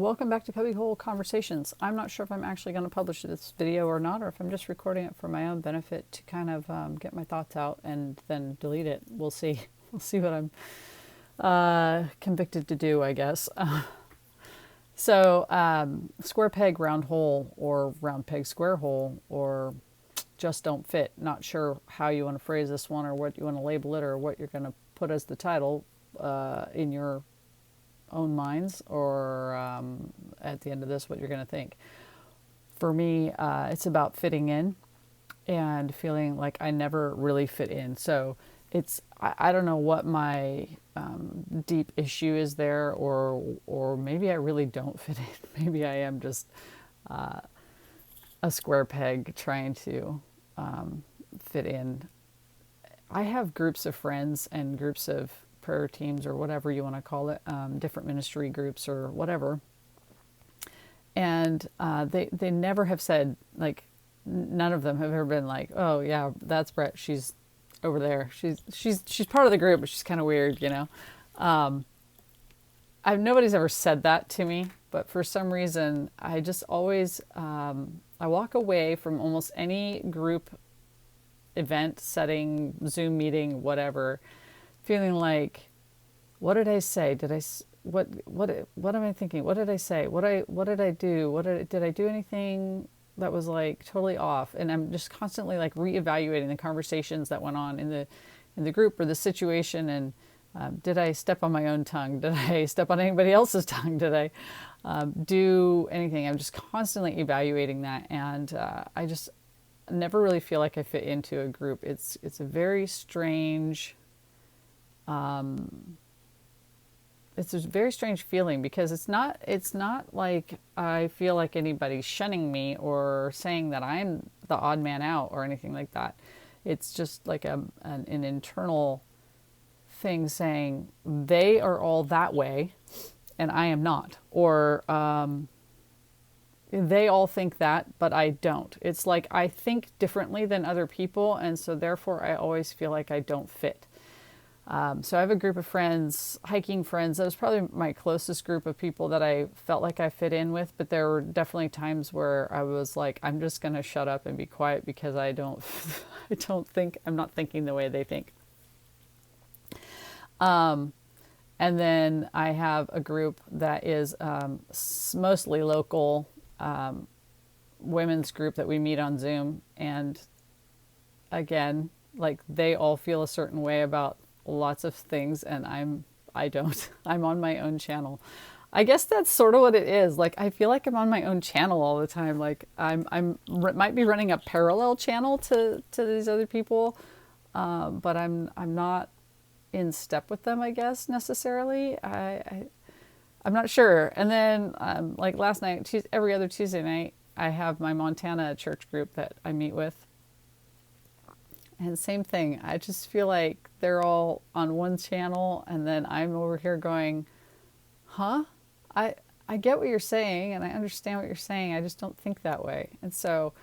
Welcome back to Cubbyhole Conversations. I'm not sure if I'm actually going to publish this video or not, or if I'm just recording it for my own benefit to kind of get my thoughts out and then delete it. We'll see. We'll see what I'm convicted to do, I guess. Square peg, round hole, or round peg, square hole, or just don't fit. Not sure how you want to phrase this one or what you want to label it or what you're going to put as the title in your own minds, or at the end of this, what you're going to think. For me, it's about fitting in and feeling like I never really fit in. So I don't know what my deep issue is there, or maybe I really don't fit in. Maybe I am just a square peg trying to fit in. I have groups of friends and groups of prayer teams, or whatever you want to call it, different ministry groups or whatever. And they never have said, like, none of them have ever been like, oh yeah, that's Brett, she's over there. She's part of the group, but she's kind of weird, you know. Nobody's ever said that to me, but for some reason, I just always, I walk away from almost any group event, setting, Zoom meeting, whatever, feeling like, what did I say? What am I thinking? What did I say? What did I do? Did I do anything that was like totally off? And I'm just constantly like reevaluating the conversations that went on in the group or the situation. And did I step on my own tongue? Did I step on anybody else's tongue? Did I do anything? I'm just constantly evaluating that, and I just never really feel like I fit into a group. It's a very strange. It's a very strange feeling, because it's not like I feel like anybody's shunning me or saying that I'm the odd man out or anything like that. It's just like an internal thing saying they are all that way and I am not, or they all think that, but I don't. It's like I think differently than other people, and so therefore I always feel like I don't fit. So I have a group of friends, hiking friends. That was probably my closest group of people that I felt like I fit in with, but there were definitely times where I was like, I'm just going to shut up and be quiet, because I don't I'm not thinking the way they think. And then I have a group that is mostly local, women's group that we meet on Zoom. And again, like, they all feel a certain way about lots of things, and I don't. I'm on my own channel. I guess that's sort of what it is. Like, I feel like I'm on my own channel all the time. Like, might be running a parallel channel to these other people, but I'm not in step with them, I guess, necessarily. I'm not sure. And then like last night, every other Tuesday night, I have my Montana church group that I meet with. And same thing. I just feel like they're all on one channel, and then I'm over here going, huh? I get what you're saying, and I understand what you're saying. I just don't think that way. And so,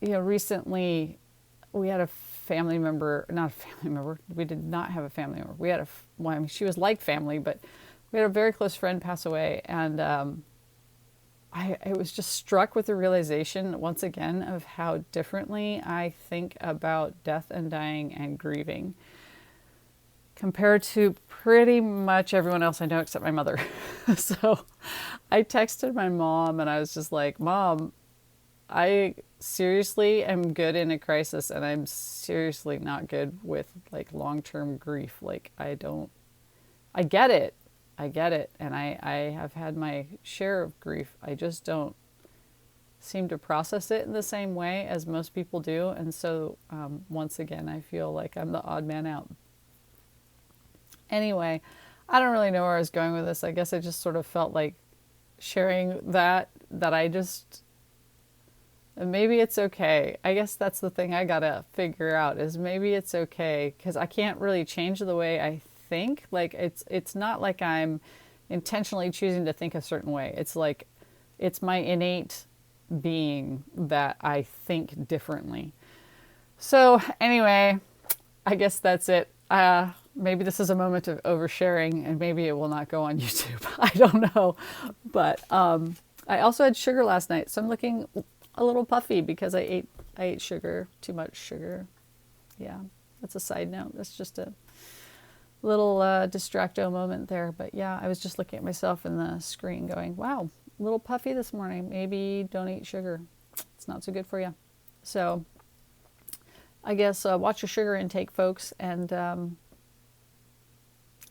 recently we had a family member, not a family member. We did not have a family member. We had well, I mean, she was like family, but we had a very close friend pass away, and I was just struck with the realization once again of how differently I think about death and dying and grieving compared to pretty much everyone else I know except my mother. So I texted my mom and I was just like, Mom, I seriously am good in a crisis, and I'm seriously not good with like long-term grief. Like, I get it. And I have had my share of grief. I just don't seem to process it in the same way as most people do. And so, once again, I feel like I'm the odd man out. Anyway, I don't really know where I was going with this. I guess I just sort of felt like sharing that maybe it's okay. I guess that's the thing I gotta figure out, is maybe it's okay, because I can't really change the way I think. Like, it's not like I'm intentionally choosing to think a certain way. It's like it's my innate being that I think differently. So anyway, I guess that's it. maybe this is a moment of oversharing, and maybe it will not go on YouTube. I don't know. But I also had sugar last night, so I'm looking a little puffy because I ate sugar, too much sugar. Yeah, that's a side note. That's just a little distracto moment there. But yeah, I was just looking at myself in the screen going, wow, a little puffy this morning. Maybe don't eat sugar. It's not so good for you. So I guess watch your sugar intake, folks, and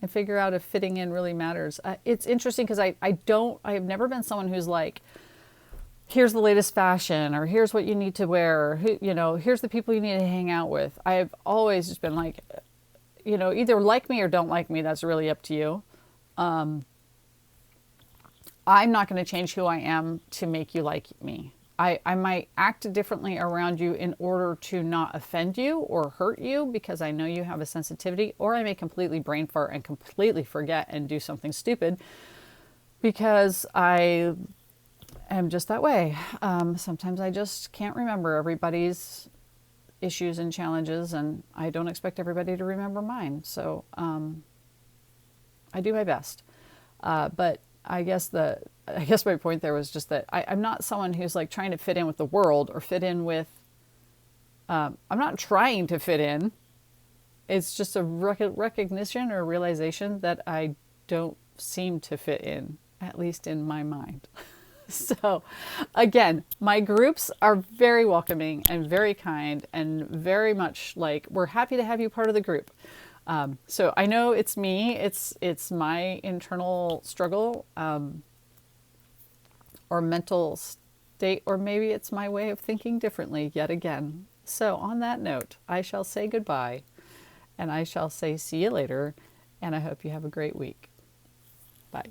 figure out if fitting in really matters. It's interesting because I have never been someone who's like, here's the latest fashion, or here's what you need to wear, or here's the people you need to hang out with. I've always just been like, either like me or don't like me. That's really up to you. I'm not going to change who I am to make you like me. I might act differently around you in order to not offend you or hurt you because I know you have a sensitivity, or I may completely brain fart and completely forget and do something stupid because I am just that way. Sometimes I just can't remember everybody's issues and challenges, and I don't expect everybody to remember mine. So I do my best. But I guess my point there was just that I'm not someone who's like trying to fit in with the world or fit in with. I'm not trying to fit in. It's just a recognition or realization that I don't seem to fit in, at least in my mind. So, again, my groups are very welcoming and very kind and very much like, we're happy to have you part of the group. So I know it's me, it's my internal struggle, or mental state, or maybe it's my way of thinking differently yet again. So on that note, I shall say goodbye, and I shall say see you later, and I hope you have a great week. Bye.